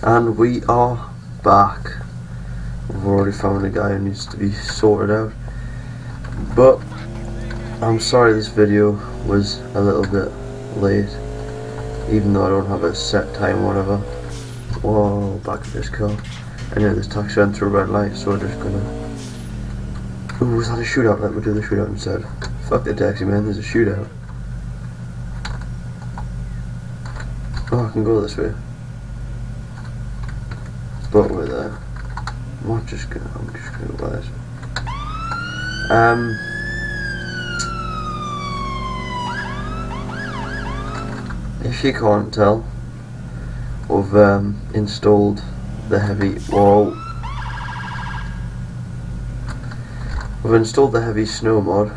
And we are back. We've already found a guy who needs to be sorted out. But I'm sorry this video was a little bit late, even though I don't have a set time or whatever. Whoa, back at this car. Anyway, this taxi went through a red light, so we're just gonna... Ooh, was that a shootout? Let me do the shootout instead. Fuck the taxi, man, there's a shootout. Oh, I can go this way. But we're there. I'm just gonna go by this way. If you can't tell, we've installed the heavy... Whoa! We've installed the heavy snow mod,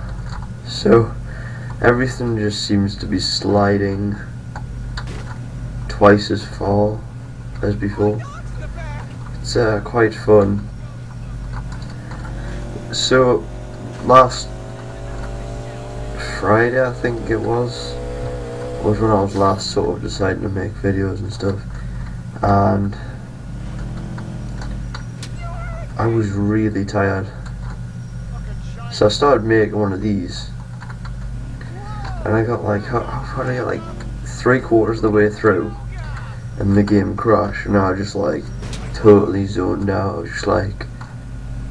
so everything just seems to be sliding twice as far as before. It's quite fun. So last Friday, I think it was when I was last sort of deciding to make videos and stuff, and I was really tired. So I started making one of these, and I got like, how did I get like 3/4 of the way through, and the game crashed, and I just like totally zoned out. I was just like,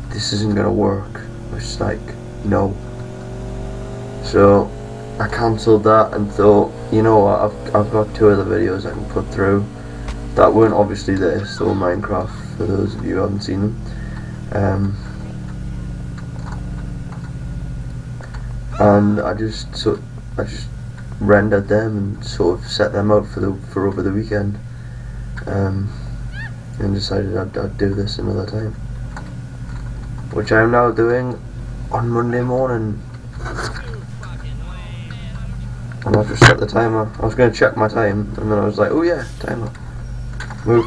this isn't gonna work. I was just like, no. So I cancelled that and thought, you know what, I've got 2 other videos I can put through that weren't obviously this, they were Minecraft for those of you who haven't seen them. And I just rendered them and sort of set them out for over the weekend, and decided I'd do this another time, which I am now doing on Monday morning. And I've just set the timer. I was going to check my time, and then I was like, oh yeah, timer. Move.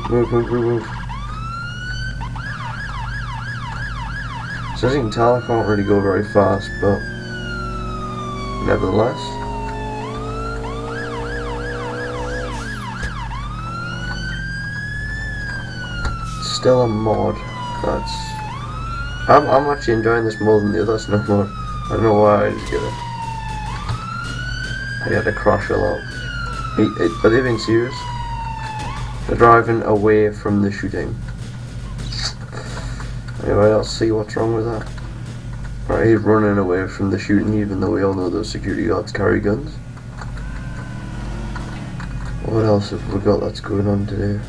So as you can tell, I can't really go very fast, but nevertheless, still a mod. I'm actually enjoying this more than the other snow mod. I don't know why I just get it. I had to crash a lot. Are they being serious? They're driving away from the shooting. Anyway, I'll see what's wrong with that. Right, he's running away from the shooting, even though we all know those security guards carry guns. What else have we got that's going on today?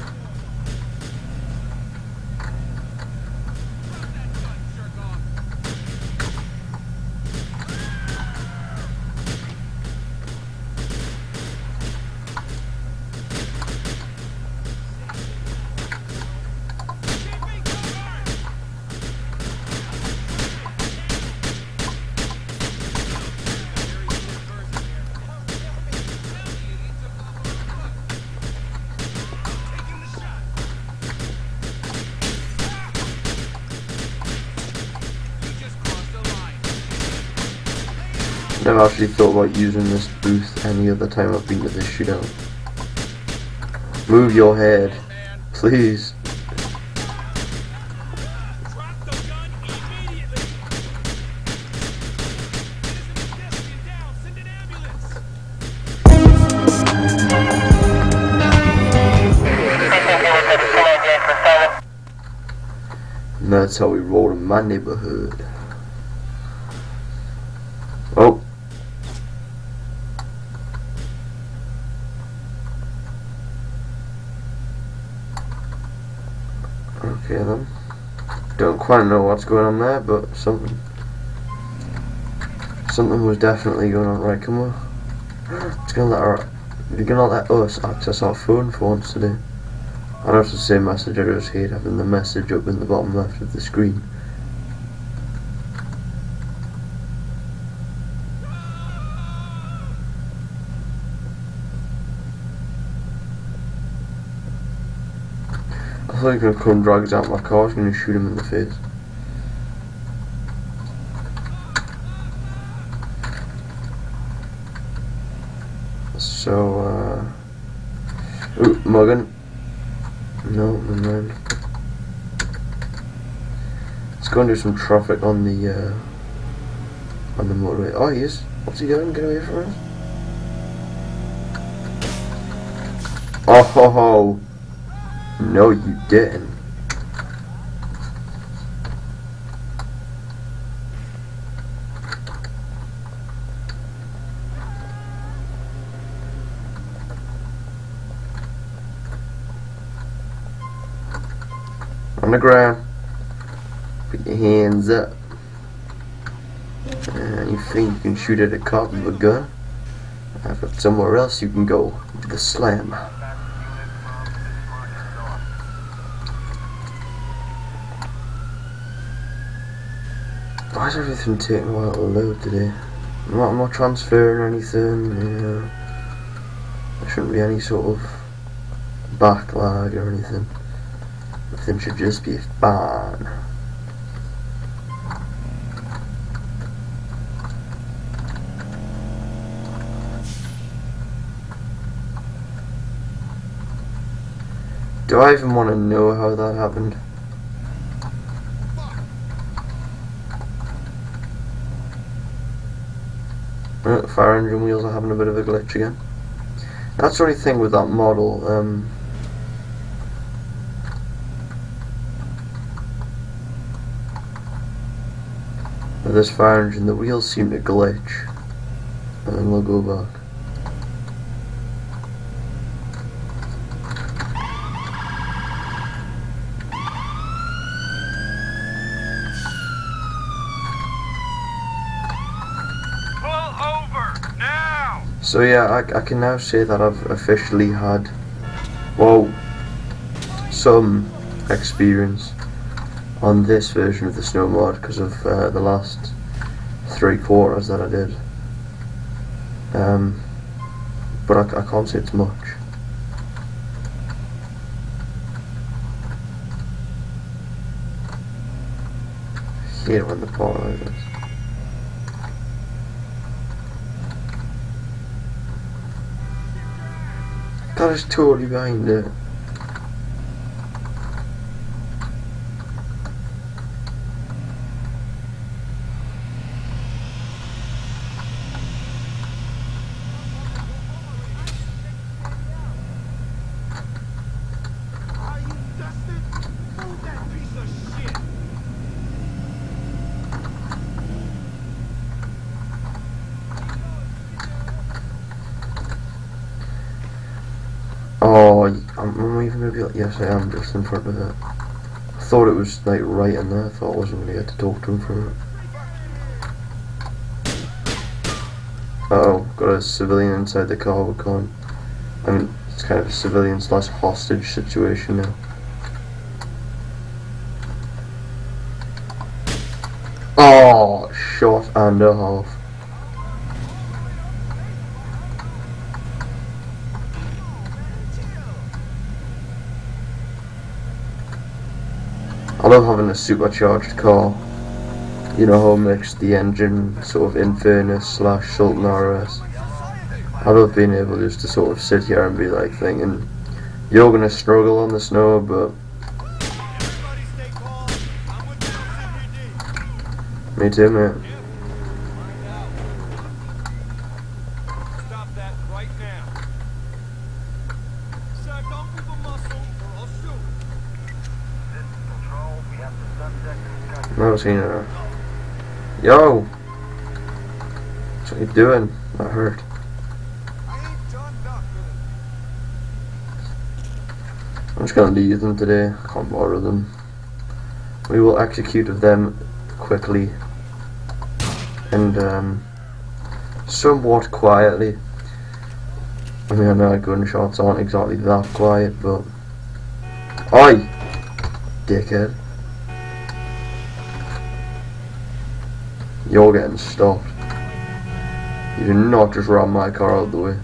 Never actually thought about using this booth any other time I've been to this shootout. Move your head, please. And that's how we roll in my neighborhood. Oh. Okay then. Don't quite know what's going on there, but something was definitely going on. Right, come on. It's gonna you're gonna let us access our phone for once today. I know it's the same message, I just hate having the message up in the bottom left of the screen. I thought he was going to come drag us out my car, I was going to shoot him in the face. So, ooh, mugging. No, never mind. Let's go and do some traffic on the motorway. Oh, he is. What's he doing? Get away from us. Oh ho ho. No, you didn't. On the ground. Put your hands up. And you think you can shoot at a cop with a gun? I've got somewhere else you can go. To the slam. Why is everything taking a while to load today? I'm not transferring anything, you know. There shouldn't be any sort of backlag or anything. Everything should just be fine. Do I even want to know how that happened? The fire engine wheels are having a bit of a glitch again. That's the only thing with that model. With this fire engine, the wheels seem to glitch, and then we'll go back. So yeah, I can now say that I've officially had, well, some experience on this version of the snow mod because of the last 3 quarters that I did. But I can't say it's much. I hate it when the part like this. That is totally behind it. Oh, I'm even gonna be like, yes I am just in front of it. I thought it was like right in there, I thought I wasn't gonna get to talk to him for it. Uh-oh, got a civilian inside the car, we can't. I mean, it's kind of a civilian / hostage situation now. Oh, shot and a half. I love having a supercharged car. You know how it makes the engine sort of Infernus / Sultan RS. I love being able just to sort of sit here and be like thinking, you're gonna struggle on the snow, but me too, mate. Stop that right now. Sir, don't move a muscle or I'll shoot. Control, we have the subject. Never seen her. Yo! What are you doing? That hurt. I ain't done nothing. I'm just gonna leave them today. I can't bother them. We will execute them quickly and somewhat quietly. I mean, I know gunshots aren't exactly that quiet, but oi, dickhead! You're getting stopped. You do not just ram my car out of the way.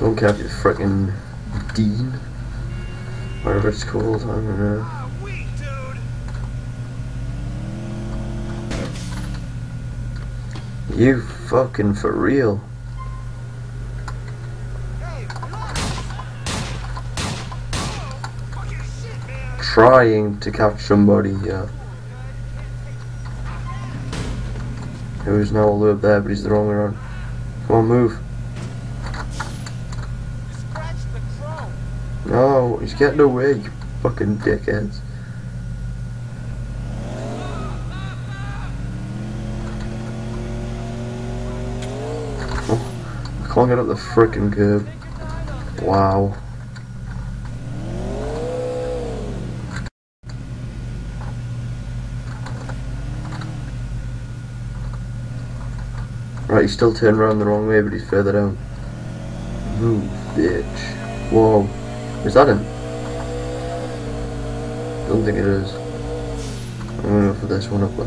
Don't care if you're frickin' Dean, whatever it's called, I don't know. You fucking for real. trying to catch somebody here. Who is now all the way up there, but he's the wrong way around. Come on, move. You scratched the chrome. No, he's getting away, you fucking dickheads. Oh, I can't get up the frickin' curb. Wow. Right, he's still turned around the wrong way, but he's further down. Move, bitch. Whoa. Is that him? Don't think it is. I'm gonna go for this one up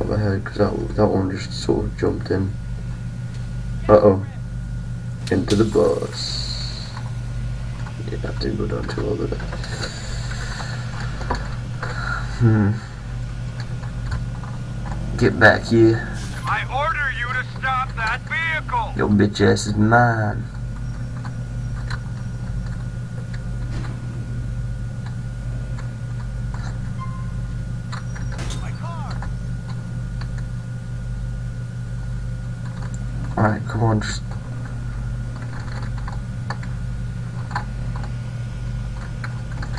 ahead, because that one just sort of jumped in. Uh-oh. Into the bus. Yeah, that didn't go down too well, did it? Get back here. I order you to stop that vehicle. Your bitch ass is mine. My car. Alright, come on, just...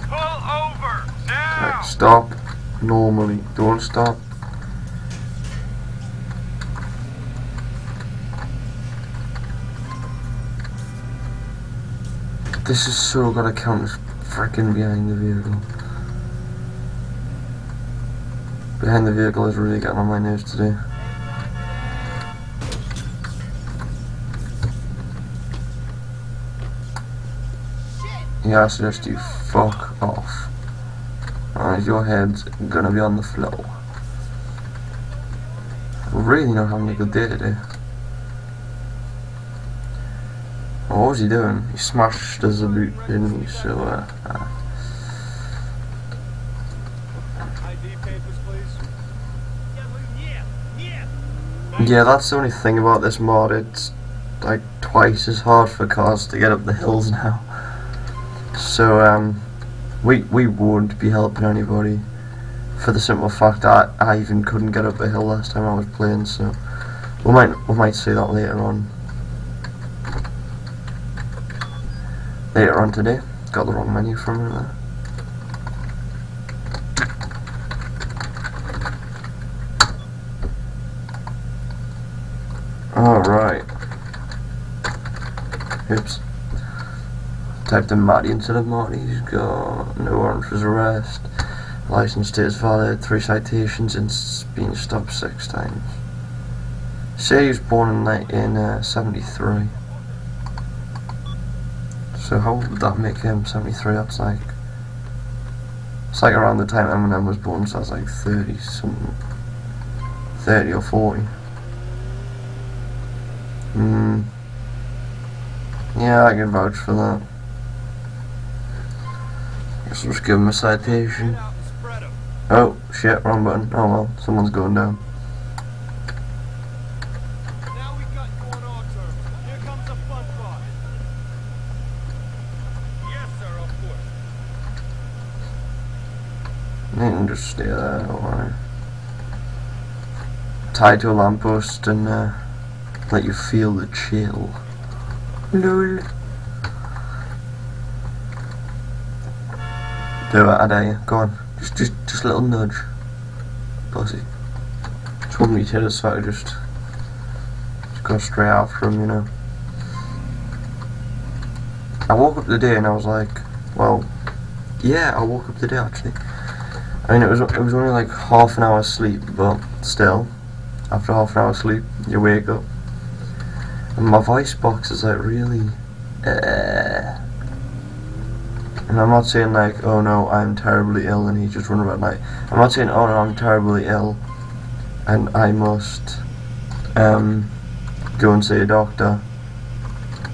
Pull over now. Alright, stop. Normally, don't stop. This is so gonna count as freaking behind the vehicle. Behind the vehicle is really getting on my nerves today. Yeah, I suggest you fuck off. Alright, your head's gonna be on the floor. I'm really not having a good day today. What was he doing? He smashed us a boot, didn't he? So, ID papers, please. yeah, that's the only thing about this mod. It's like twice as hard for cars to get up the hills now. So, we won't be helping anybody for the simple fact that I even couldn't get up a hill last time I was playing. So, we might see that later on. Later on today. Got the wrong menu from it there. Alright. Oops. Typed in Matty instead of Marty. He's got no warrant for his arrest. License status valid. 3 citations and been stopped 6 times. Say he was born in 73. So how would that make him 73? That's like... It's like around the time Eminem was born, so that's like 30 something. 30 or 40. Yeah, I can vouch for that. Guess we'll just give him a citation. Oh, shit, wrong button. Oh well, someone's going down. Now we got you on our terms. Here comes the fun part. Yes, sir, of course. You can just stay there, don't worry. Tied to a lamppost and let you feel the chill. Lol. Do it, I dare you. Go on. Just a little nudge. Pussy. Just want me to hit it, so I just go straight after him, you know. I woke up today and I was like, well, yeah, I woke up today actually. I mean, it was only like half an hour's sleep, but still, after half an hour's sleep, you wake up. And my voice box is like really, and I'm not saying like, oh no, I'm terribly ill and he's just running around at night. I'm not saying, oh no, I'm terribly ill and I must go and see a doctor.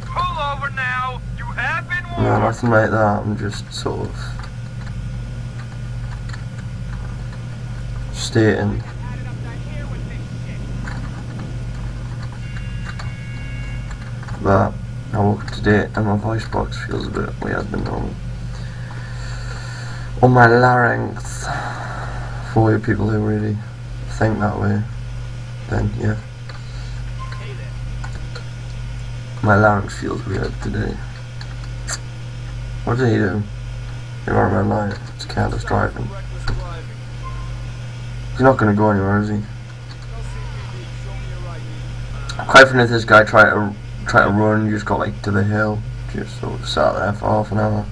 Pull over now. You have been warned. No, nothing like that. I'm just sort of stating that I woke up today and my voice box feels a bit weird than normal. on my larynx. For you people who really think that way, then yeah. My larynx feels weird today. What did he do? He ran a red light. It's careless driving. He's not going to go anywhere, is he? I'm quite funny if this guy tried to run. You just got like to the hill, just sort of sat there for half an hour.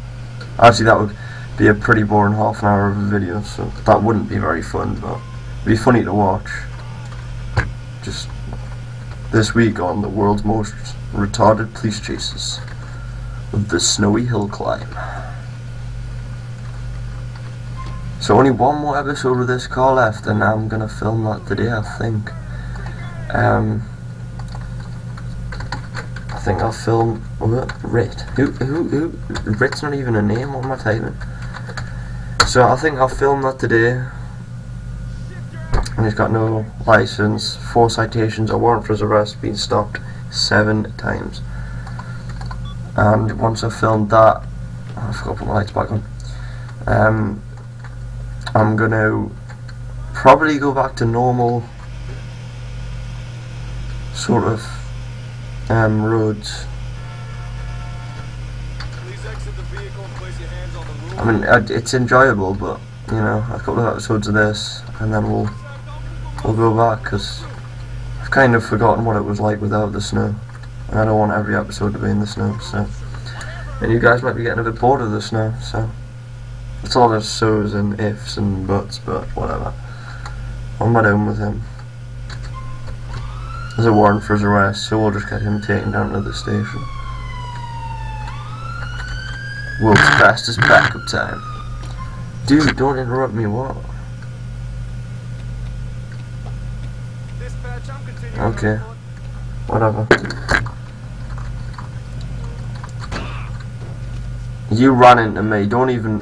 Actually, that would be a pretty boring half an hour of a video, so that wouldn't be very fun, but it'd be funny to watch. Just this week on the world's most retarded police chases, the snowy hill climb. So only one more episode of this car left, and I'm gonna film that today, I think. I think I'll film Rit. Who? Rit's not even a name. What am I typing? So I think I'll film that today. And he's got no license, 4 citations, a warrant for his arrest, been stopped 7 times. And once I've filmed that, I forgot to put my lights back on. I'm gonna probably go back to normal sort of roads. I mean, it's enjoyable, but you know, a couple of episodes of this, and then we'll go back, because I've kind of forgotten what it was like without the snow, and I don't want every episode to be in the snow. So, and you guys might be getting a bit bored of the snow. So, it's a lot of so's and ifs and buts, but whatever. I'm not home with him. There's a warrant for his arrest, so we'll just get him taken down to the station. World's fastest backup time. Dude, don't interrupt me, what? Okay. Whatever. You ran into me, don't even...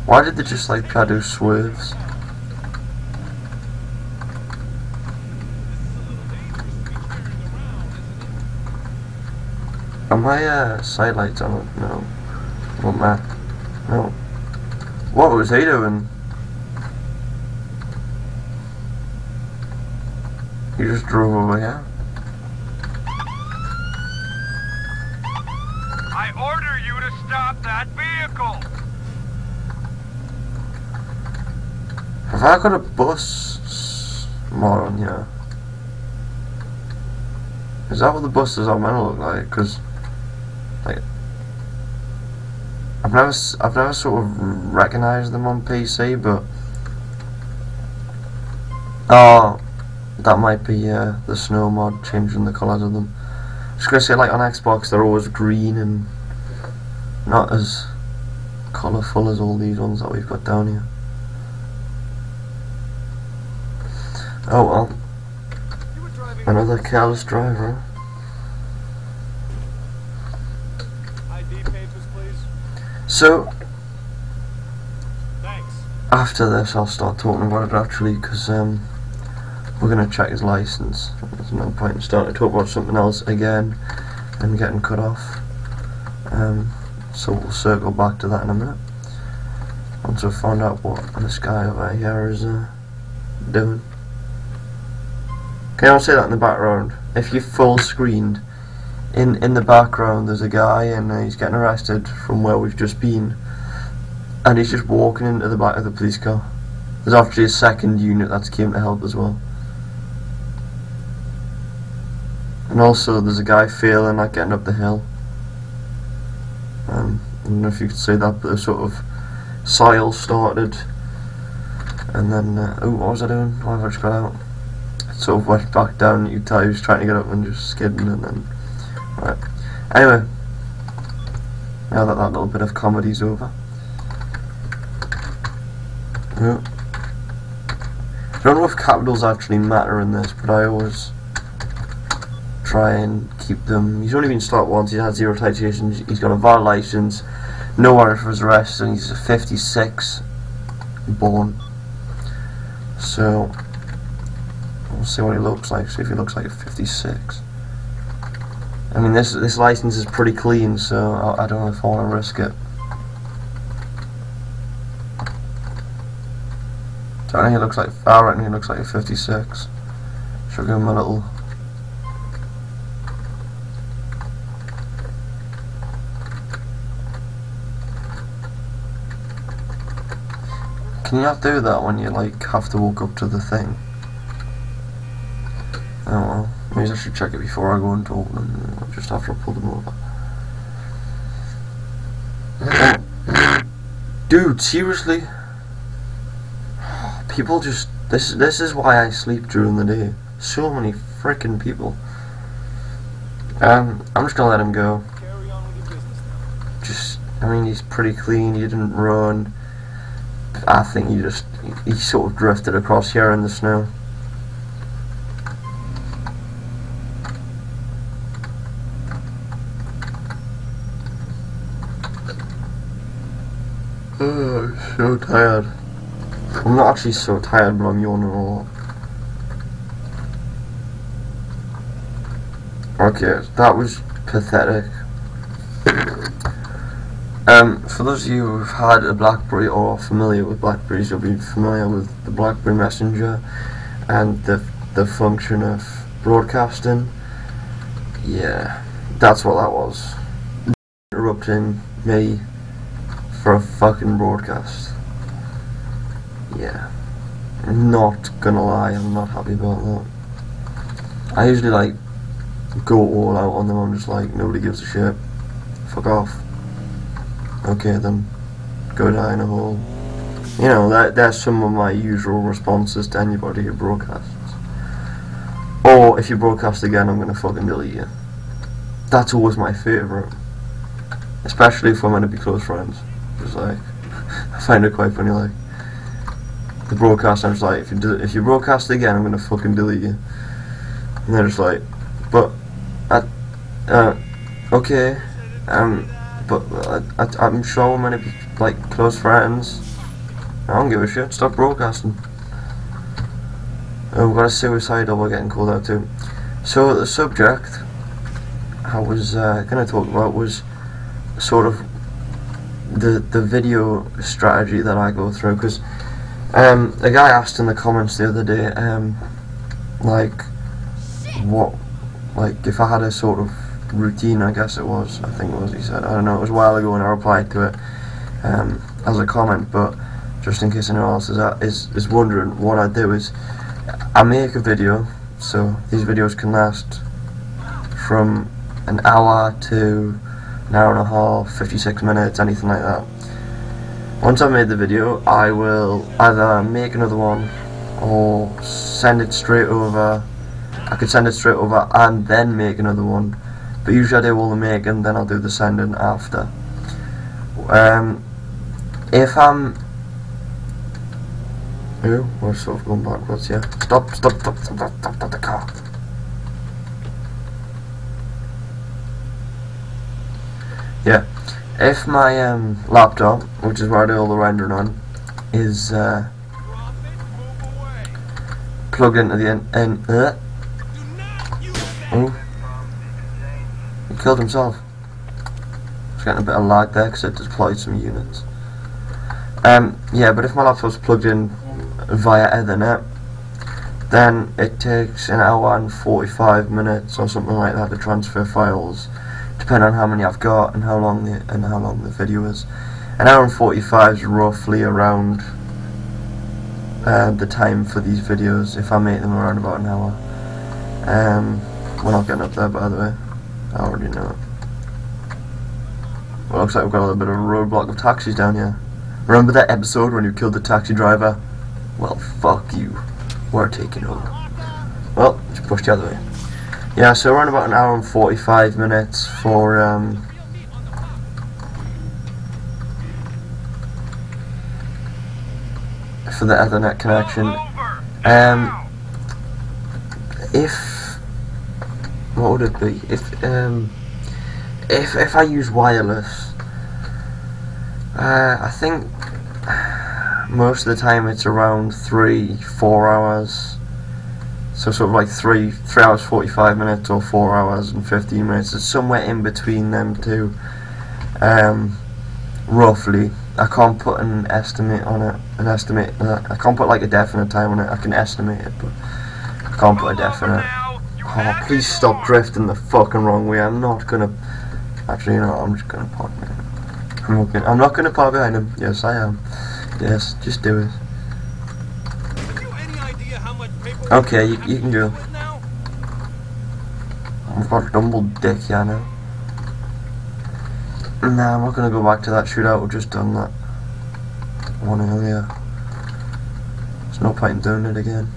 Why did they just like try to do swerves? Are my side lights on? No. What man? No. What was he doing? He just drove over here. I order you to stop that vehicle. Have I got a bus mod on here? Is that what the buses are meant to look like? Because like, I've never sort of recognised them on PC, but oh, that might be the snow mod changing the colours of them. I was gonna say, like on Xbox they're always green and not as colourful as all these ones that we've got down here. Oh well, another careless driver. So, after this I'll start talking about it actually, because we're going to check his license. There's no point in starting to talk about something else again and getting cut off. So we'll circle back to that in a minute, once I've found out what this guy over here is doing. Can I say that in the background? If you full screened, in the background there's a guy and he's getting arrested from where we've just been, and he's just walking into the back of the police car. There's actually a second unit that's came to help as well. And also there's a guy failing at getting up the hill. I don't know if you could say that, but a sort of soil started, and then oh, what was I doing? Why have I just got out? It sort of went back down. You could tell he was trying to get up and just skidding, and then right. Anyway, now that little bit of comedy's over. Yeah. I don't know if capitals actually matter in this, but I always try and keep them. He's only been stopped once, he's had 0 citations, he's got a valid license, no warrant for his arrest, and he's a 56 born. So, we'll see what he looks like, see if he looks like a 56. I mean, this license is pretty clean, so I don't know if I want to risk it. So I think he looks like, I reckon he looks like a 56. Should give him a little. Can you not do that when you like have to walk up to the thing? Oh well, maybe I should check it before I go and open them, just after I pull them over. Dude, seriously? People just, this is why I sleep during the day. So many freaking people. I'm just gonna let him go. Carry on with your business now. Just, I mean, he's pretty clean, he didn't run. I think he sort of drifted across here in the snow. Oh, I'm so tired. I'm not actually so tired, but I'm yawning a lot. Okay, that was pathetic. For those of you who've had a BlackBerry or are familiar with BlackBerries, you'll be familiar with the BlackBerry Messenger and the function of broadcasting. Yeah, that's what that was. Interrupting me for a fucking broadcast. Yeah, I'm not gonna lie, I'm not happy about that. I usually like go all out on them. I'm just like, nobody gives a shit. Fuck off. Okay then, go die in a hole. You know, that's some of my usual responses to anybody who broadcasts. Or if you broadcast again, I'm gonna fucking delete you. That's always my favourite, especially if we're meant to be close friends. Just like, I find it quite funny. Like the broadcast, I'm just like, if you broadcast again, I'm gonna fucking delete you. And they're just like, but okay, but I'm sure we're meant to be like close friends. I don't give a shit. Stop broadcasting. Oh, we've got a suicidal. We're getting called out too. So the subject I was going to talk about was sort of the video strategy that I go through, because a guy asked in the comments the other day, like what, like if I had a sort of routine, I guess it was, I think it was, he said, I don't know, it was a while ago and I replied to it as a comment, but just in case anyone else is wondering, what I do is I make a video, so these videos can last from an hour to an hour and a half, 56 minutes, anything like that. Once I've made the video, I will either make another one or send it straight over. I could send it straight over and then make another one, but usually I do all the making, then I'll do the sending after. If I'm... Oh, we're sort of going backwards, yeah. Stop the car. Yeah, if my laptop, which is where I do all the rendering on, is plugged into the end, oh, he killed himself. It's getting a bit of lag there because it deployed some units. Yeah, but if my laptop's plugged in via Ethernet, then it takes an hour and 45 minutes or something like that to transfer files, depending on how many I've got and how long the video is. An hour and 45 is roughly around the time for these videos, if I make them around about an hour. We're not getting up there, by the way. I already know it. Well, looks like we've got a little bit of a roadblock of taxis down here. Remember that episode when you killed the taxi driver? Well, fuck you. We're taking over. Well, just push the other way. Yeah, so around about an hour and 45 minutes for the Ethernet connection. What would it be? If I use wireless, I think most of the time it's around 3-4 hours. So sort of like 3 hours 45 minutes or 4 hours and 15 minutes. It's somewhere in between them two, roughly. I can't put an estimate on it. I can't put like a definite time on it. I can estimate it, but I can't put a definite. Oh, please stop drifting the fucking wrong way. I'm not gonna. Actually, you know, I'm just gonna park behind him. I'm not gonna park behind him. Yes, I am. Yes, just do it. Okay, you can go. I've got a dumble dick here now. Nah, I'm not gonna go back to that shootout. We've just done that one earlier. There's no point in doing it again.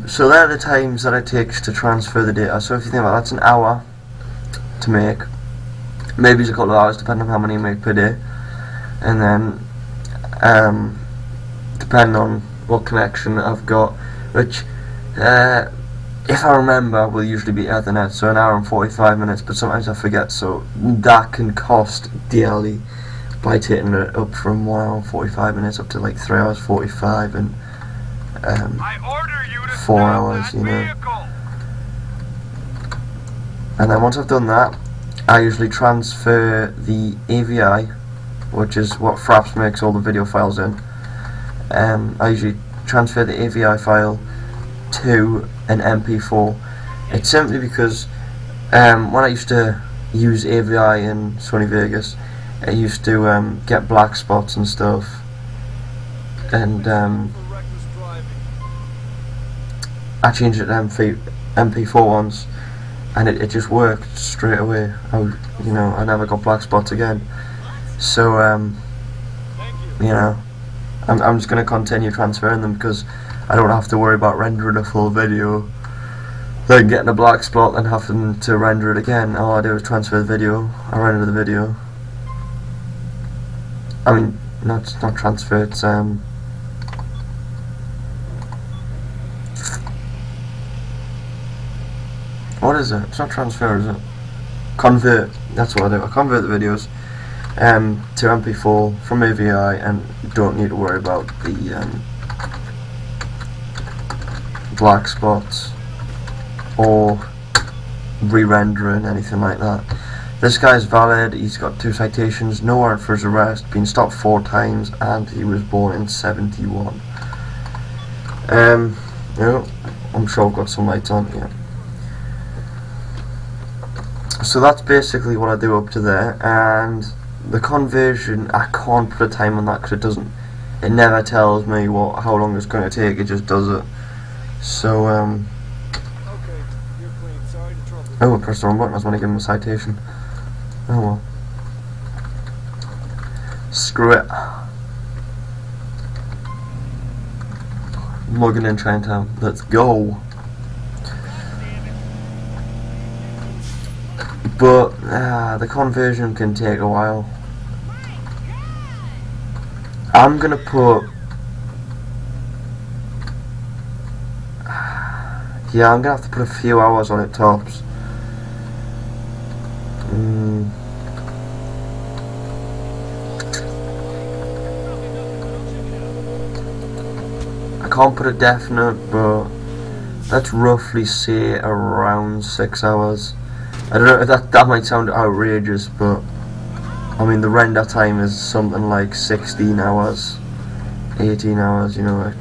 So there are the times that it takes to transfer the data. So if you think about it, that's an hour to make. Maybe it's a couple of hours depending on how many you make per day. And then depending on what connection I've got, which if I remember will usually be Ethernet, so an hour and 45 minutes, but sometimes I forget, so that can cost dearly by taking it up from 1 hour and 45 minutes up to like 3 hours 45 and 4 hours, you know. And then once I've done that, I usually transfer the AVI, which is what Fraps makes all the video files in. I usually transfer the AVI file to an MP4. It's simply because when I used to use AVI in Sony Vegas, I used to get black spots and stuff, and I changed it to MP4 once, and it just worked straight away. I never got black spots again. So you know, I'm just going to continue transferring them because I don't have to worry about rendering a full video, then getting a black spot and having to render it again. All I do is transfer the video, I render the video. I mean, not transfer, it's what is it? It's not transfer, is it? Convert. That's what I do. I convert the videos to MP4 from AVI and don't need to worry about the black spots or re-rendering, anything like that. This guy's valid. He's got 2 citations, no warrant for his arrest, been stopped 4 times, and he was born in '71. You know, I'm sure I've got some lights on here. So that's basically what I do up to there, and the conversion, I can't put a time on that because it never tells me how long it's going to take, it just does it. So Okay, you're clean. Sorry to trouble you. oh, I pressed the wrong button. I was going to give him a citation. Oh well. Screw it. Logging in Chinatown. Let's go. But the conversion can take a while. I'm gonna put yeah, I'm gonna have to put a few hours on it tops. I can't put a definite, but let's roughly say around 6 hours. I don't know, that might sound outrageous, but I mean the render time is something like 16 hours, 18 hours, you know, it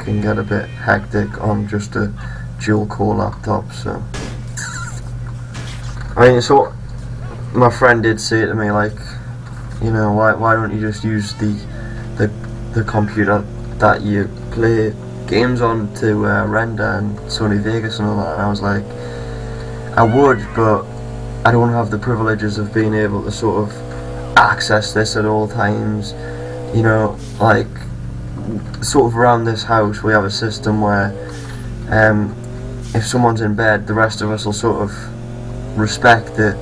can get a bit hectic on just a dual core laptop. So I mean, so my friend did say to me, like, you know, why don't you just use the computer that you play games on to render and Sony Vegas and all that, and I was like, I would, but I don't have the privileges of being able to sort of access this at all times. You know, like, sort of around this house we have a system where if someone's in bed, the rest of us will sort of respect it.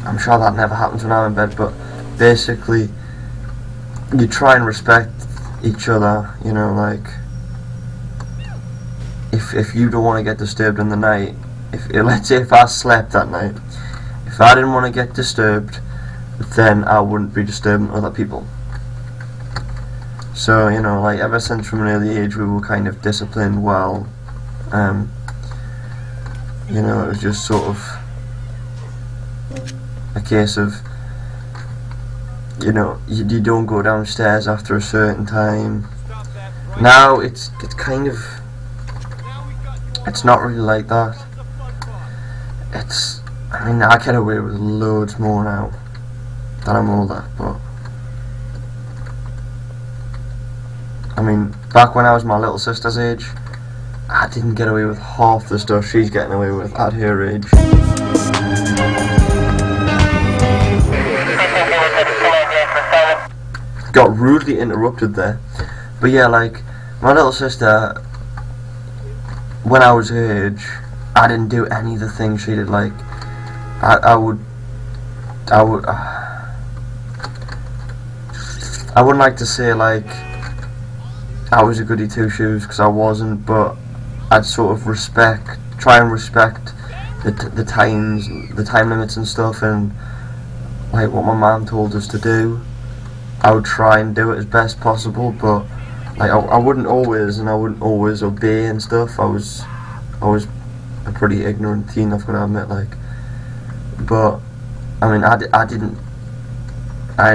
I'm sure that never happens when I'm in bed, but basically you try and respect each other, you know, like if you don't want to get disturbed in the night, let's say if I slept that night, if I didn't want to get disturbed, then I wouldn't be disturbing other people. So, you know, like, ever since from an early age we were kind of disciplined well. You know, it was just sort of a case of you know, you don't go downstairs after a certain time. Now it's kind of, it's not really like that. I mean, I get away with loads more now that I'm older, but I mean, back when I was my little sister's age, I didn't get away with half the stuff she's getting away with at her age. Got rudely interrupted there, but yeah, like my little sister, when I was her age, I didn't do any of the things she did. Like I wouldn't like to say like I was a goody two shoes, because I wasn't, but I'd sort of try and respect the time limits and stuff, and like what my mum told us to do. I would try and do it as best possible, but like I wouldn't always obey and stuff. I was a pretty ignorant teen, I've got to admit. Like, but I mean, I didn't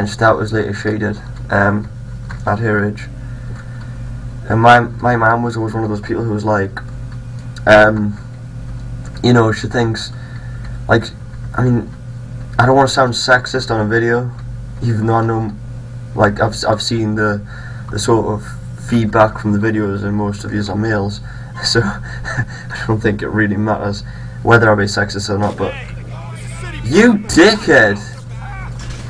start as late as she did at her age. And my mum was always one of those people who was like, you know, she thinks, like, I mean, I don't want to sound sexist on a video, even though I know, like, I've seen the sort of feedback from the videos, and most of these are males, so I don't think it really matters whether I be sexist or not. But you dickhead!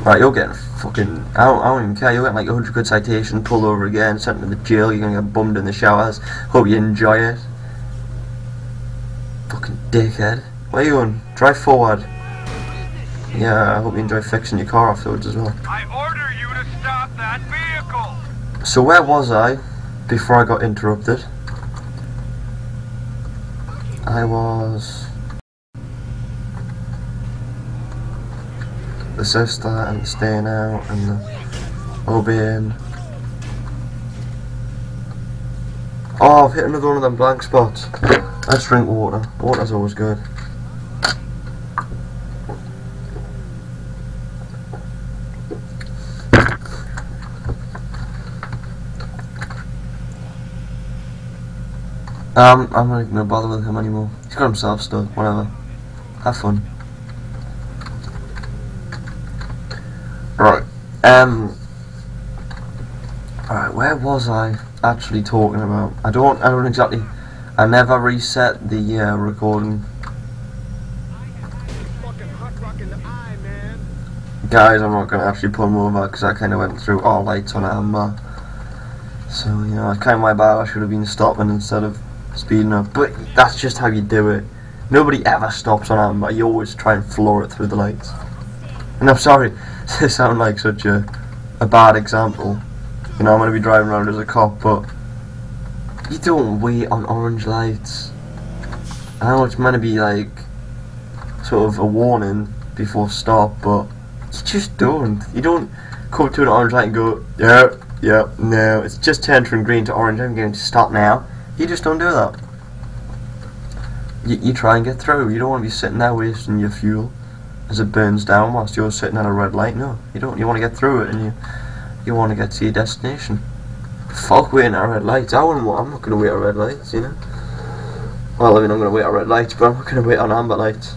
Right, you're getting fucking, I don't even care, you're getting like 100 quid citation, pulled over again, sent to the jail, you're gonna get bummed in the showers. Hope you enjoy it. Fucking dickhead. Where are you going? Drive forward. Yeah, I hope you enjoy fixing your car afterwards as well. I order you to stop that vehicle. So where was I before I got interrupted? I was the sister and staying out and the obeying. Oh, I've hit another one of them blank spots. Let's drink water. Water's always good. I'm not gonna bother with him anymore. He's got himself stuck, whatever. Have fun. Right. Alright, where was I actually talking about? I don't exactly. I never reset the recording. Guys, I'm not gonna actually pull them over because I kind of went through all lights on amber. So, you know, it's kind of my bad. I should have been stopping instead of speeding up, but that's just how you do it. Nobody ever stops on amber. You always try and floor it through the lights. And I'm sorry to sound like such a bad example. You know, I'm going to be driving around as a cop, but you don't wait on orange lights. I know it's meant to be like sort of a warning before stop, but you just don't. You don't come to an orange light and go, yeah, no, it's just turned from green to orange, I'm going to stop now. You just don't do that. You try and get through. You don't want to be sitting there wasting your fuel as it burns down whilst you're sitting at a red light. No, you don't. You want to get through it, and you want to get to your destination. Fuck waiting at red lights. I'm not going to wait at red lights, you know. Well, I mean, I'm going to wait at red lights, but I'm not going to wait on amber lights.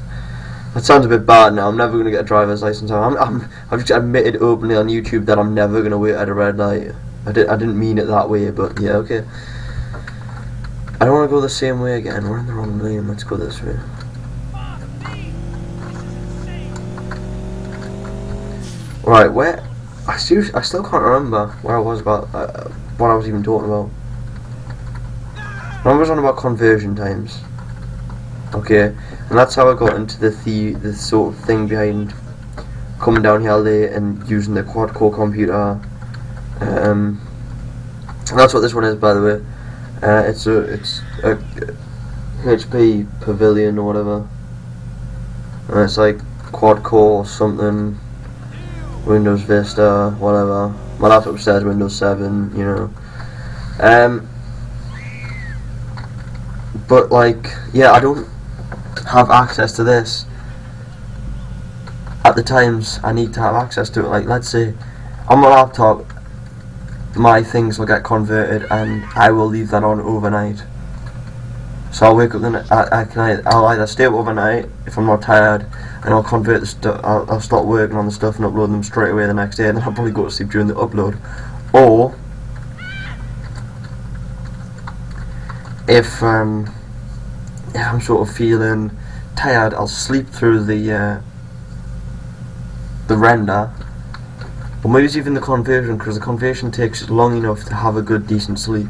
That sounds a bit bad now. I'm never going to get a driver's license. I've just admitted openly on YouTube that I'm never going to wait at a red light. I didn't mean it that way, but yeah, okay. I don't want to go the same way again. We're in the wrong lane. Let's go this way. Right, where? I still can't remember where I was about what I was even talking about. I was on about conversion times. Okay, and that's how I got into the sort of thing behind coming down here late and using the quad-core computer. And that's what this one is, by the way. It's a HP Pavilion or whatever. And it's like quad-core something, Windows Vista, whatever. My laptop says Windows 7, you know. But like, yeah, I don't have access to this at the times I need to have access to it. Like, let's say on my laptop, my things will get converted, and I will leave that on overnight. So I'll wake up I'll either stay up overnight if I'm not tired, and I'll convert the stuff. I'll start working on the stuff and upload them straight away the next day, and then I'll probably go to sleep during the upload. Or if I'm sort of feeling tired, I'll sleep through the render, or maybe it's even the conversion, because the conversion takes long enough to have a good decent sleep.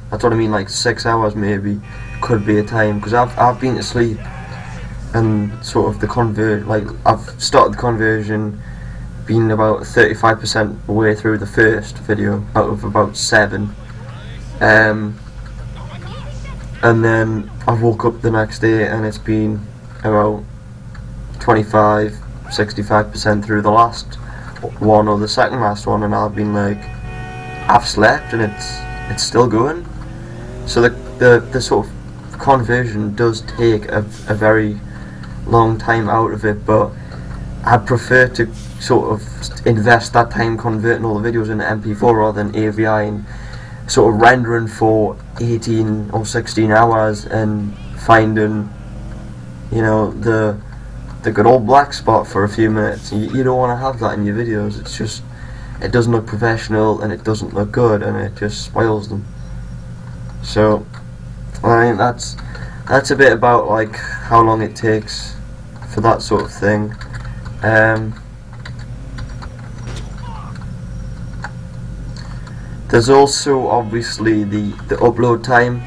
That's what I mean, like 6 hours maybe could be a time, because I've been to sleep and sort of I've started the conversion being about 35% way through the first video out of about 7, and then I woke up the next day and it's been about 65% through the last one or the second last one, and I've been like, I've slept and it's still going. So the sort of conversion does take a very long time out of it, but I prefer to sort of invest that time converting all the videos into MP4 rather than AVI, and sort of rendering for 18 or 16 hours and finding, you know, the good old black spot for a few minutes. You don't want to have that in your videos. It's just, it doesn't look professional and it doesn't look good, and it just spoils them. So I mean, that's a bit about like how long it takes for that sort of thing. There's also obviously the upload time,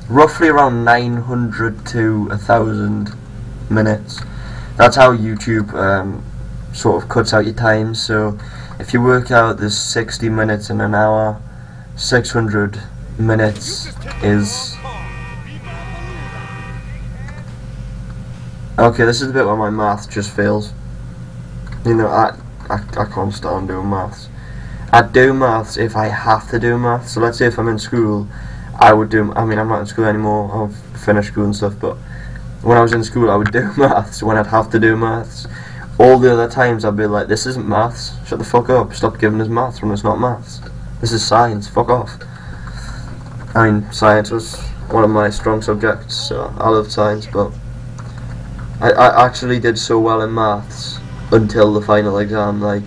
roughly around 900 to 1,000 minutes. That's how YouTube sort of cuts out your time. So if you work out there's 60 minutes in an hour, 600 minutes is... Okay, this is the bit where my math just fails. You know, I can't stand doing maths. I do maths if I have to do maths. So let's say if I'm in school, I would do, I mean I'm not in school anymore, I've finished school and stuff, but when I was in school I would do maths when I'd have to do maths. All the other times I'd be like, this isn't maths, shut the fuck up, stop giving us maths when it's not maths. This is science, fuck off. I mean, science was one of my strong subjects, so I loved science, but I actually did so well in maths until the final exam. Like,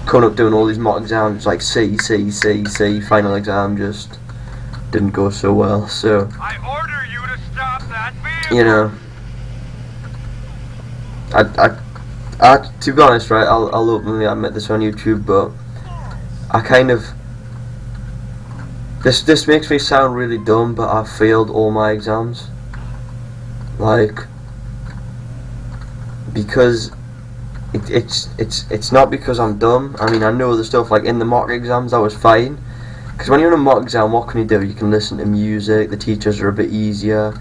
coming up doing all these mock exams, like C, final exam just didn't go so well, so, I order you to stop that vehicle. you know, to be honest, right, I'll openly admit this on YouTube, but I kind of, this makes me sound really dumb, but I failed all my exams, like, because it's not because I'm dumb. I mean, I know the stuff, like in the mock exams I was fine, because when you're in a mock exam, what can you do? You can listen to music, the teachers are a bit easier,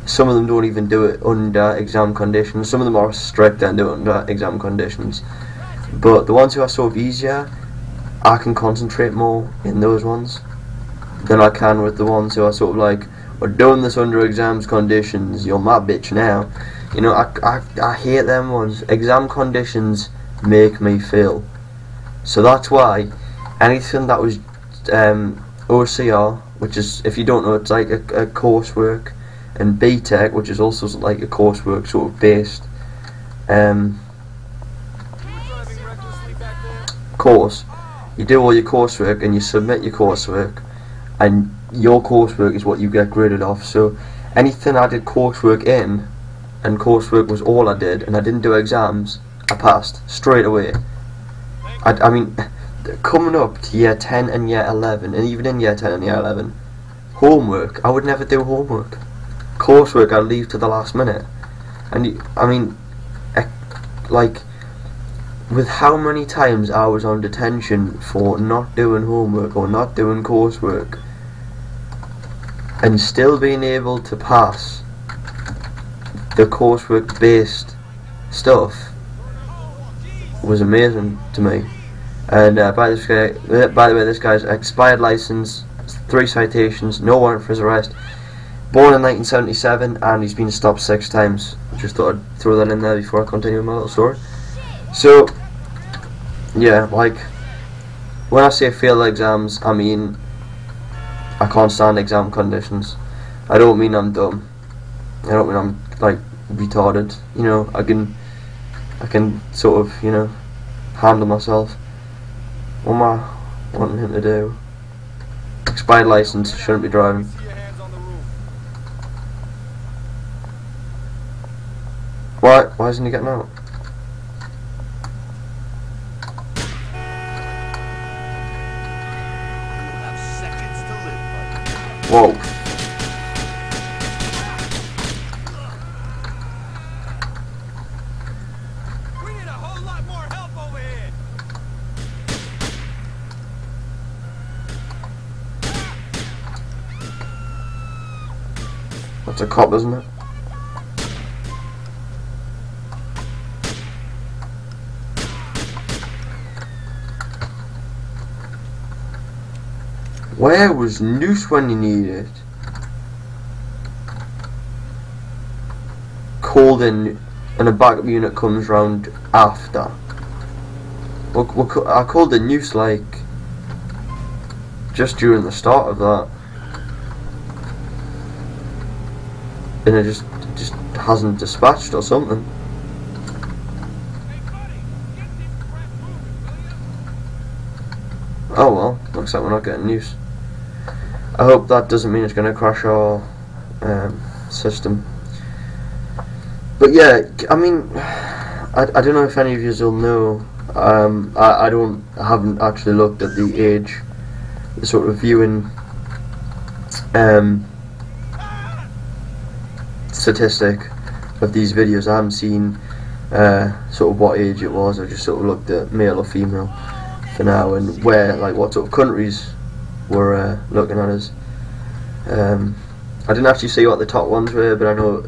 some of them don't even do it under exam conditions, some of them are strict and do it under exam conditions, but the ones who are sort of easier, I can concentrate more in those ones than I can with the ones who are sort of like, we're doing this under exams conditions, you're my bitch now. You know, I hate them ones. Exam conditions make me fail. So that's why anything that was OCR, which is, if you don't know, it's like a coursework, and BTEC, which is also like a coursework sort of based course. You do all your coursework and you submit your coursework, and your coursework is what you get graded off. So anything I did coursework in, and coursework was all I did, and I didn't do exams, I passed straight away. I mean, coming up to year 10 and year 11, and even in year 10 and year 11, homework, I would never do homework. Coursework I'd leave to the last minute. And I mean, like, with how many times I was on detention for not doing homework or not doing coursework, and still being able to pass the coursework based stuff was amazing to me. And by the way, this guy's expired license, 3 citations, no warrant for his arrest, born in 1977, and he's been stopped 6 times. Just thought I'd throw that in there before I continue with my little story. So yeah, like, when I say fail exams, I mean I can't stand exam conditions. I don't mean I'm dumb. I don't mean I'm like retarded. You know, I can sort of, you know, handle myself. What am I wanting him to do? Expired license, shouldn't be driving. See your hands on the roof. Why isn't he getting out? Have seconds to live, buddy. Whoa. We need a whole lot more help over here. That's a cop, isn't it? Where was Noose when you needed it? Called in and a backup unit comes round after. I called in Noose like just during the start of that. And it just hasn't dispatched or something. Hey, buddy, get this crap moving, will ya? Oh well, looks like we're not getting Noose. I hope that doesn't mean it's going to crash our system. But yeah, I mean, I don't know if any of you will know. I haven't actually looked at the age, the sort of viewing statistic of these videos. I haven't seen sort of what age it was. I just sort of looked at male or female for now, and where, like, what sort of countries were looking at us. I didn't actually see what the top ones were, but I know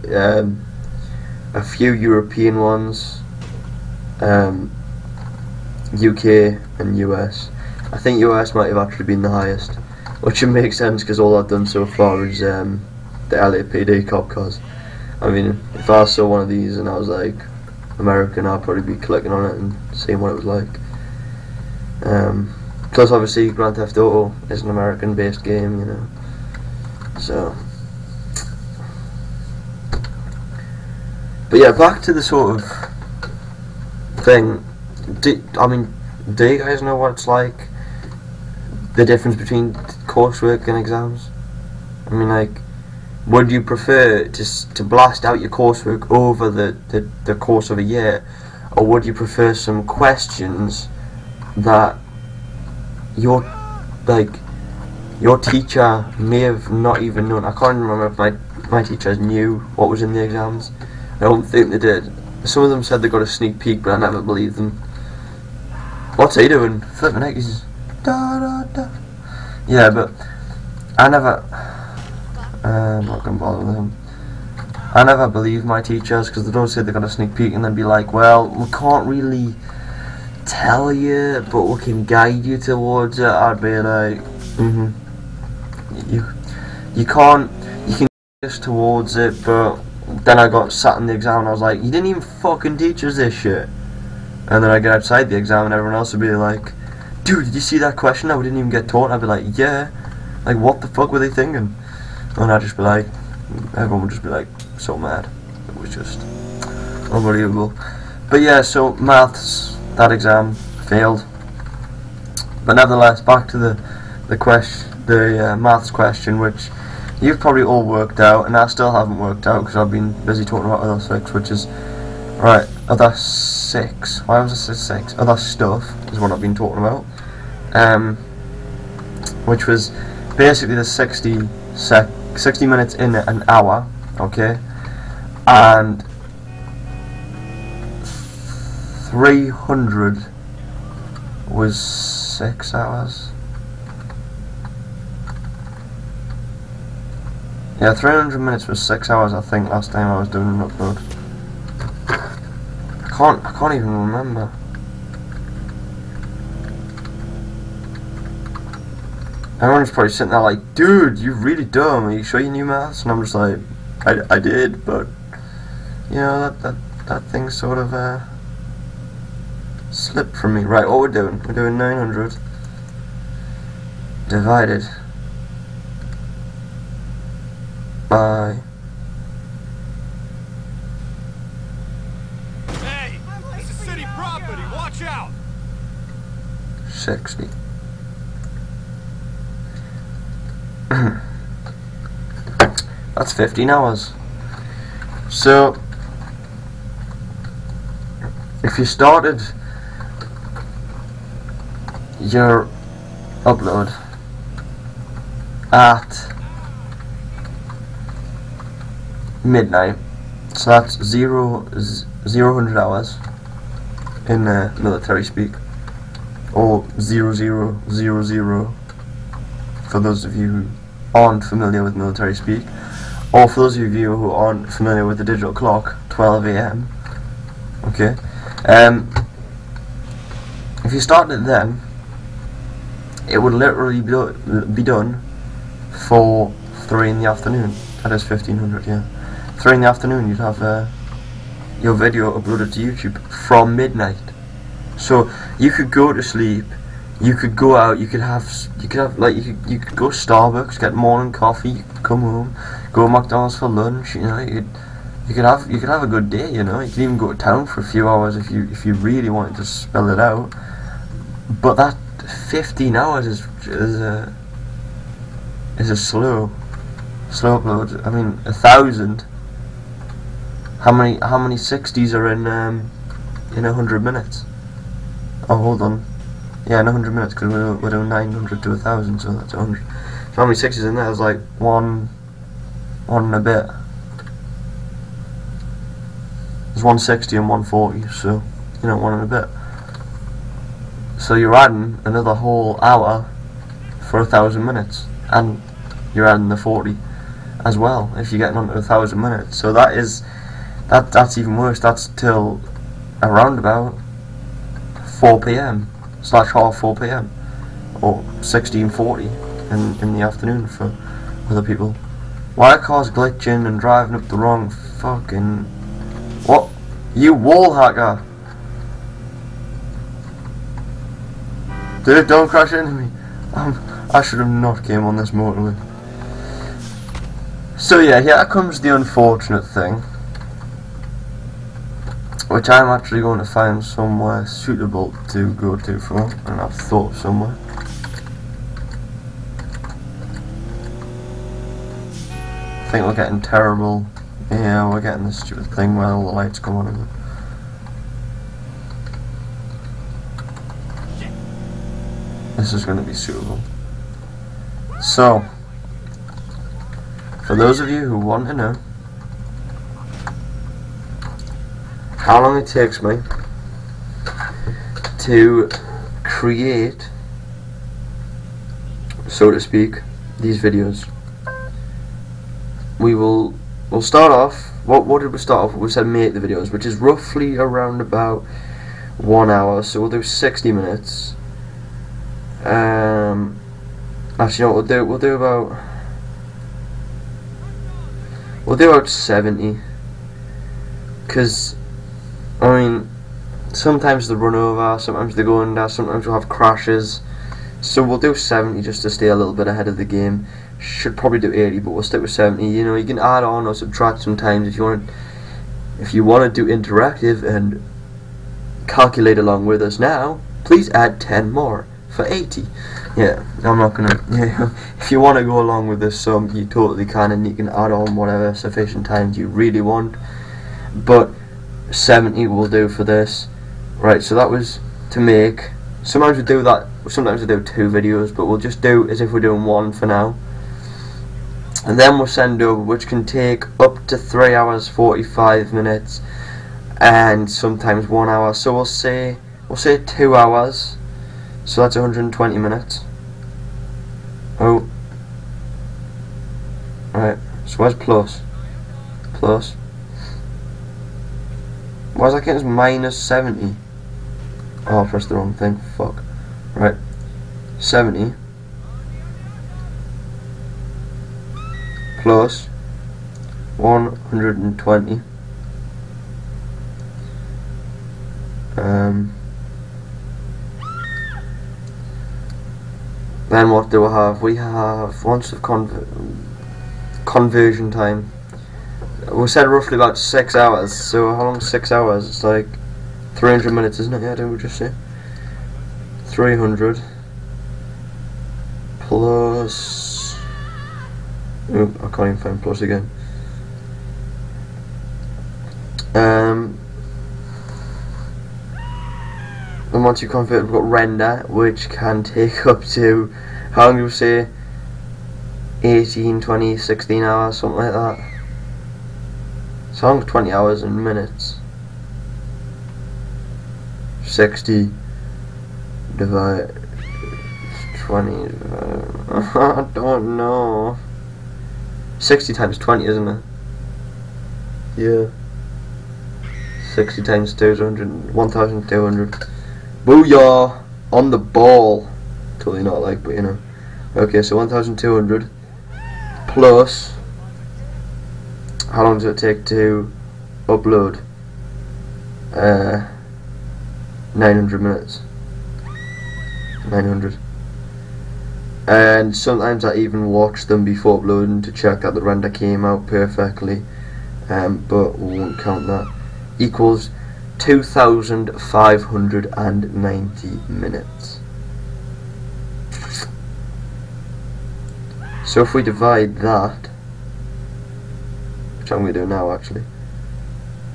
a few European ones, UK and US. I think US might have actually been the highest, which would make sense because all I've done so far is the LAPD cop cars. I mean, if I saw one of these and I was like American, I'd probably be clicking on it and seeing what it was like. Plus, obviously, Grand Theft Auto is an American-based game, you know. So, but yeah, back to the sort of thing. Do you guys know what it's like? The difference between coursework and exams? I mean, like, would you prefer to blast out your coursework over the course of a year, or would you prefer some questions that your teacher may have not even known? I can't remember if my teachers knew what was in the exams. I don't think they did. Some of them said they got a sneak peek, but I never believed them. What's he doing? Flipping heck, he's da da da. Yeah, but I never. I'm not gonna bother with him. I never believe my teachers because they don't say they got a sneak peek and then be like, well, we can't really tell you, but we can guide you towards it. I'd be like, you can guide us towards it, but then I got sat in the exam and I was like, you didn't even fucking teach us this shit. And then I get outside the exam and everyone else would be like, dude, did you see that question that we didn't even get taught? And I'd be like, yeah. Like, what the fuck were they thinking? And I'd just be like, everyone would just be like, so mad. It was just unbelievable. But yeah, so maths, that exam failed. But nevertheless, back to the maths question, which you've probably all worked out, and I still haven't worked out because I've been busy talking about other six, which is right. Other six. Why was it 6? Other stuff is what I've been talking about. Which was basically the 60 minutes in an hour, okay, and 300 was 6 hours. Yeah, 300 minutes was 6 hours, I think, last time I was doing an upload. I can't even remember. Everyone's probably sitting there like, dude, you're really dumb. Are you sure you knew maths? And I'm just like, I did, but you know, that thing sort of slipped from me. Right, what we're doing 900 divided by Hey, this is city property. Watch out. 60. That's 15 hours. So if you started your upload at midnight, so that's 0 hours in military speak, or 0000 for those of you who aren't familiar with military speak, or for those of you who aren't familiar with the digital clock, 12 AM. Okay, if you started then, it would literally be done for 3 in the afternoon. That is 1500, yeah. 3 in the afternoon, you'd have your video uploaded to YouTube from midnight. So you could go to sleep, you could go out, you could go Starbucks, get morning coffee, you could come home, go to McDonald's for lunch. You know, you could have a good day. You know, you could even go to town for a few hours if you really wanted to spell it out. But that 15 hours is a slow upload. I mean, 1,000. How many 60s are in 100 minutes? Oh, hold on. Yeah, in 100 minutes, because we're doing 900 to 1,000, so that's 100. So how many 60s in there? There's like one and a bit. There's 160 and 140, so you know, 1 and a bit. So you're adding another whole hour for 1,000 minutes, and you're adding the 40 as well if you're getting onto 1,000 minutes. So that's even worse. That's till around about 4 PM / half 4 PM or 16:40 in the afternoon for other people. Why are cars glitching and driving up the wrong fucking... What? You wall hacker! Dude, don't crash into me. I should have not came on this motorway. So yeah, here comes the unfortunate thing, which I'm actually going to find somewhere suitable to go to for, and I've thought of somewhere. I think we're getting terrible. Yeah, we're getting this stupid thing where all the lights come on again. This is going to be suitable. So, for those of you who want to know how long it takes me to create, so to speak, these videos, we'll start off. What did we start off with? We said make the videos, which is roughly around about 1 hour. So we'll do 60 minutes. Actually, you know what we'll do? We'll do about 70. Because, I mean, sometimes they run over, sometimes they go under, sometimes we'll have crashes. So we'll do 70 just to stay a little bit ahead of the game. Should probably do 80, but we'll stick with 70. You know, you can add on or subtract sometimes if you want. If you want to do interactive and calculate along with us now, please add 10 more for 80. Yeah, I'm not gonna. Yeah, if you want to go along with this sum, you totally can, and you can add on whatever sufficient times you really want. But 70 will do for this. Right, so that was to make. Sometimes we do that. Sometimes we do 2 videos, but we'll just do as if we're doing 1 for now. And then we'll send over, which can take up to 3 hours 45 minutes, and sometimes 1 hour. So we'll say 2 hours. So that's 120 minutes. Oh, right. So where's plus? Plus. Why is that getting us minus 70? Oh, I pressed the wrong thing. Fuck. Right. 70 plus 120 Then what do we have? We have once of conversion time. We said roughly about 6 hours. So how long is 6 hours? It's like 300 minutes, isn't it? Yeah, didn't we just say 300 plus? Oh, I can't even find plus again. And once you convert, we've got render, which can take up to, how long do you say? 18, 20, 16 hours, something like that. So long as 20 hours in minutes. 60 divided 20. I don't know. 60 times 20, isn't it? Yeah. 60 times 200, 1,200. Booyah! On the ball. Totally not like, but you know. Okay, so 1,200 plus. How long does it take to upload? 900 minutes. 900. And sometimes I even watch them before uploading to check that the render came out perfectly. But we won't count that. Equals 2,590 minutes. So if we divide that, which I'm going to do now actually,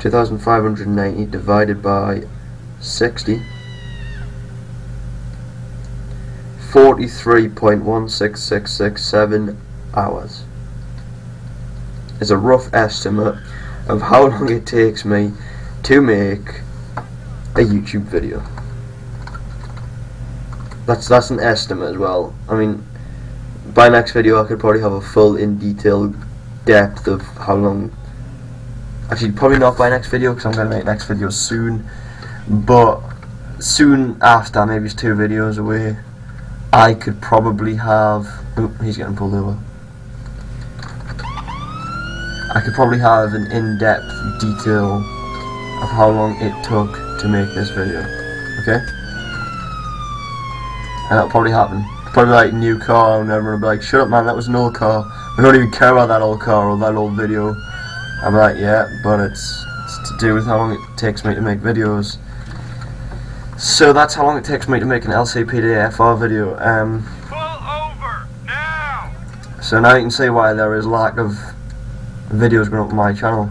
2,590 divided by 60, 43.16667 hours is a rough estimate of how long it takes me to make a YouTube video. That's an estimate as well. I mean, by next video I could probably have a full in detail depth of how long. Actually, probably not by next video because I'm going to make next video soon, but soon after, maybe it's 2 videos away, I could probably have, oh, he's getting pulled over. I could probably have an in-depth detail of how long it took to make this video, okay? And that'll probably happen. Probably like new car, and everyone will be like, shut up man, that was an old car. I don't even care about that old car or that old video. I'm like, yeah, but it's to do with how long it takes me to make videos. So that's how long it takes me to make an LCPDFR video. Pull over now. So now you can see why there is lack of videos going up on my channel.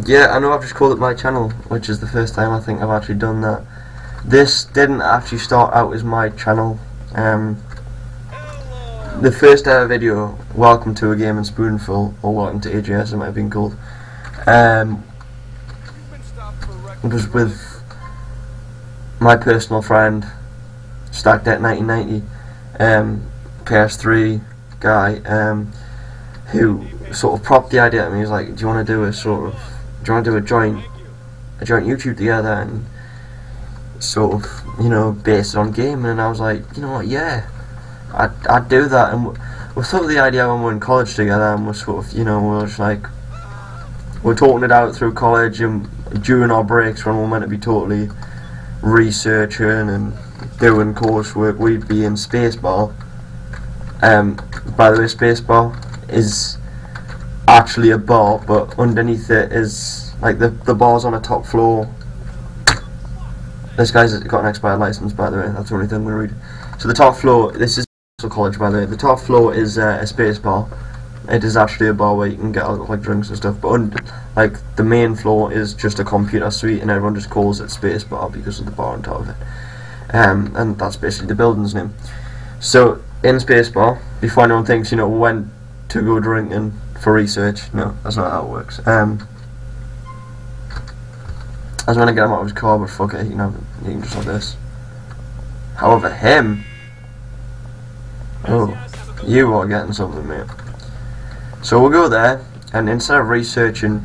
Yeah, I know I've just called it my channel, which is the first time I think I've actually done that. This didn't actually start out as my channel. The first ever video, Welcome to a Game and Spoonful, or Welcome to AGS it might have been called, was with my personal friend, Stacked at 1990, PS3 guy, who sort of propped the idea at me. He was like, do you want to do a joint YouTube together and sort of, you know, based on gaming? And I was like, you know what, yeah, I'd do that. And we thought of the idea when we were in college together, and we're sort of, you know, we're just like, we're talking it out through college, and during our breaks when we're meant to be totally researching and doing coursework, we'd be in Spacebar. By the way, Spacebar is actually a bar, but underneath it is like the bar's on a top floor. This guy's got an expired license, by the way. That's the only thing I'm going to read. So the top floor, this is college, by the way. The top floor is a space bar. It is actually a bar where you can get like drinks and stuff. But like the main floor is just a computer suite, and everyone just calls it Space Bar because of the bar on top of it. And that's basically the building's name. So in Space Bar, before anyone thinks, you know, we went to go drinking for research. No, that's not how it works. I was going to get him out of his car, but fuck it, you can just have this. However, him, oh, you are getting something, mate. So we'll go there, and instead of researching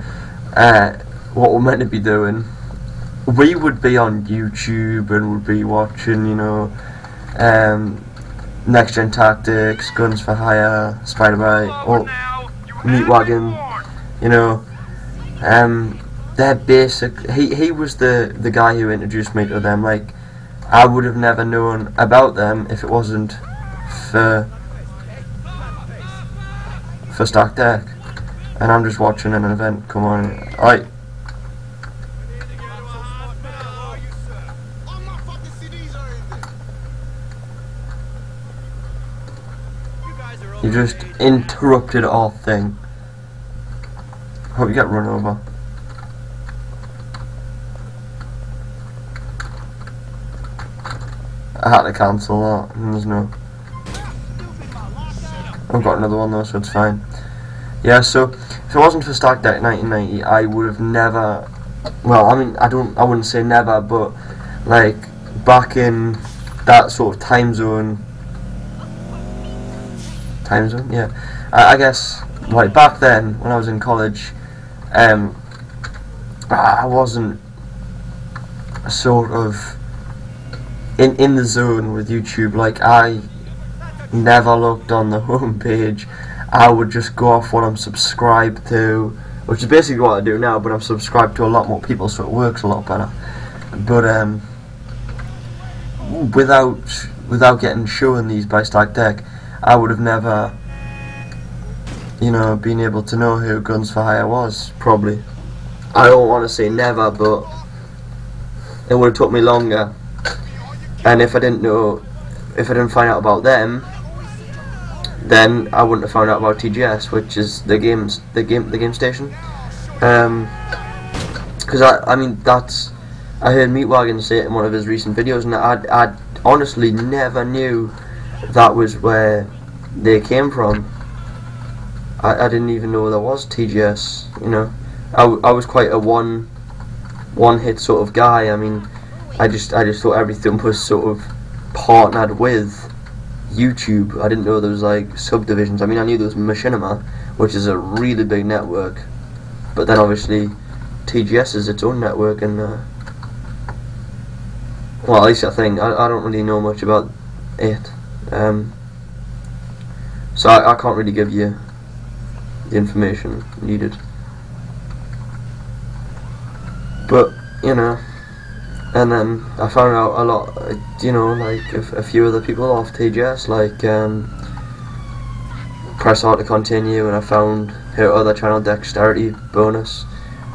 what we're meant to be doing, we would be on YouTube and would be watching, you know, Next Gen Tactics, Guns for Hire, Spider-Bite, or Meat Wagon, you know. They're basic. He was the guy who introduced me to them. Like, I would have never known about them if it wasn't for Stack Deck. And I'm just watching an event. Come on, alright. You just interrupted our thing. Hope you get run over. I had to cancel that. There's no. I've got another one though, so it's fine. Yeah, so if it wasn't for Stack Deck 1990, I would have never. Well, I mean, I wouldn't say never, but like back in that sort of time zone. Yeah. I guess like back then when I was in college, I wasn't sort of in the zone with YouTube. Like, I never looked on the home page. I would just go off what I'm subscribed to, which is basically what I do now, but I'm subscribed to a lot more people, so it works a lot better. But without getting shown these by Stack Deck, I would have never, you know, been able to know who Guns for Hire was, probably. I don't want to say never, but it would have took me longer. And if I didn't find out about them, then I wouldn't have found out about TGS, which is the game station. Because I mean, I heard Meatwagon say it in one of his recent videos, and I honestly never knew that was where they came from. I didn't even know there was TGS. You know, I was quite a one hit sort of guy. I mean, I just thought everything was sort of partnered with YouTube. I didn't know there was like subdivisions. I mean, I knew there was Machinima, which is a really big network, but then obviously TGS is its own network, and well, at least I think I don't really know much about it. So I can't really give you the information needed. But, you know, and then I found out a lot, you know, like a few other people off TGS, like Press R to Continue, and I found her other channel, Dexterity Bonus,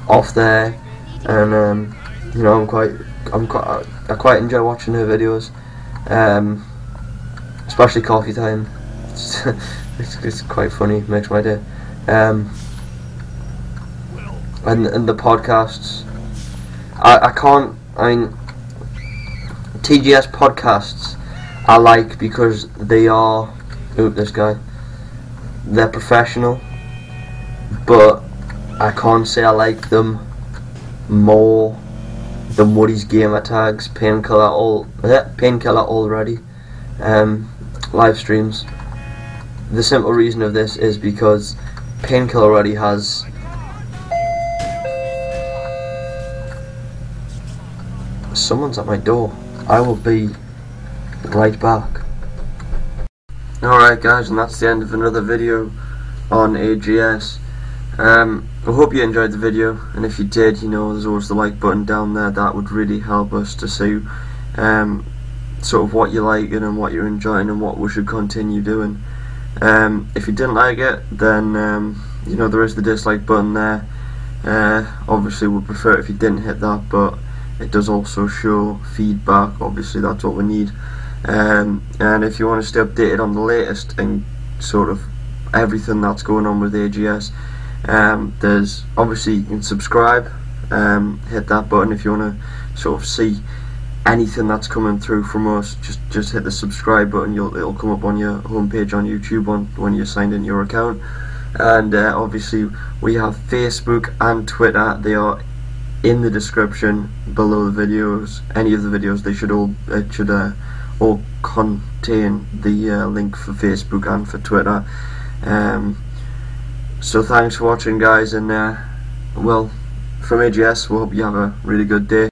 off there, and you know, I quite enjoy watching her videos, especially Coffee Time. It's quite funny, makes my day. And the podcasts, I mean, TGS podcasts I like because they are, they're professional, but I can't say I like them more than Woody's Gamer Tags, Painkiller Already, live streams. The simple reason of this is because Painkiller Already has someone's at my door. I will be right back. Alright guys, and that's the end of another video on AGS. I hope you enjoyed the video, and if you did, you know, there's always the like button down there. That would really help us to see sort of what you're liking and what you're enjoying and what we should continue doing. If you didn't like it, then you know, there is the dislike button there. Obviously we'd prefer it if you didn't hit that, but it does also show feedback. Obviously that's what we need. And if you want to stay updated on the latest and sort of everything that's going on with AGS, there's obviously, you can subscribe, hit that button. If you want to sort of see anything that's coming through from us, just hit the subscribe button. It'll come up on your homepage on YouTube when you signed in your account. And obviously we have Facebook and Twitter. They are in the description below the videos. Any of the videos, they should all contain the link for Facebook and for Twitter. So thanks for watching guys, and well, from AGS, we hope you have a really good day.